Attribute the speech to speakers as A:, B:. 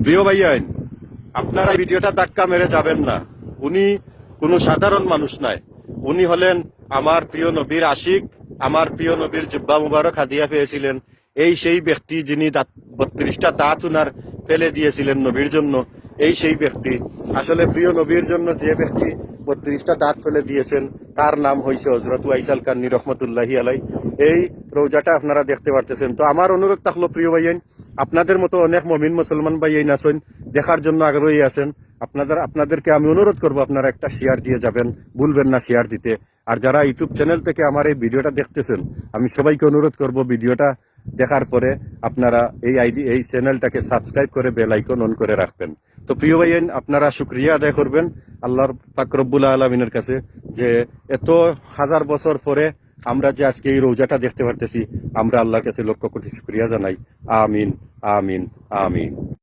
A: প্রিয় ভাইয়াইন, আপনারা ভিডিওটা ধাক্কা মেরে যাবেন না। উনি কোনো সাধারণ মানুষ নাই। উনি হলেন আমার প্রিয় নবীর আশিক, আমার প্রিয় নবীর জুব্বা মুবারক হাদিয়া পেয়েছিলেন। এই সেই ব্যক্তি যিনি 32টা দাঁত উনার ফেলে দিয়েছিলেন নবীর জন্য। এই সেই ব্যক্তি। আসলে প্রিয় নবীর জন্য যে ব্যক্তি 32টা দাঁত ফেলে দিয়েছেন তার নাম হয়েছে হযরত ওয়াইস কারনী রহমতুল্লাহি আলাই। এই রোজাটা আপনারা দেখতে পারতেছেন। তো আমার অনুরোধ থাকলো প্রিয় ভাইয়াইন, আপনাদের মতো অনেক মমিন মুসলমান ভাইয়াইন আছেন, দেখার জন্য আগ্রহী আছেন। আপনাদেরকে আমি অনুরোধ করবো আপনারা একটা শেয়ার দিয়ে যাবেন, ভুলবেন না শেয়ার দিতে। আর যারা ইউটিউব চ্যানেল থেকে আমার এই ভিডিওটা দেখতেছেন, আমি সবাইকে অনুরোধ করব ভিডিওটা দেখার পরে আপনারা এই চ্যানেলটাকে সাবস্ক্রাইব করে বেল আইকন অন করে রাখবেন। তো প্রিয় ভাইয়েন, আপনারা শুকরিয়া আদায় করবেন আল্লাহর পাক রব্বুল আলামিনের কাছে যে এত হাজার বছর পরে আমরা যে আজকে এই রোজাটা দেখতে পারতেছি, আমরা আল্লাহর কাছে লক্ষ কোটি শুকরিয়া জানাই। আমিন, আমিন, আমিন।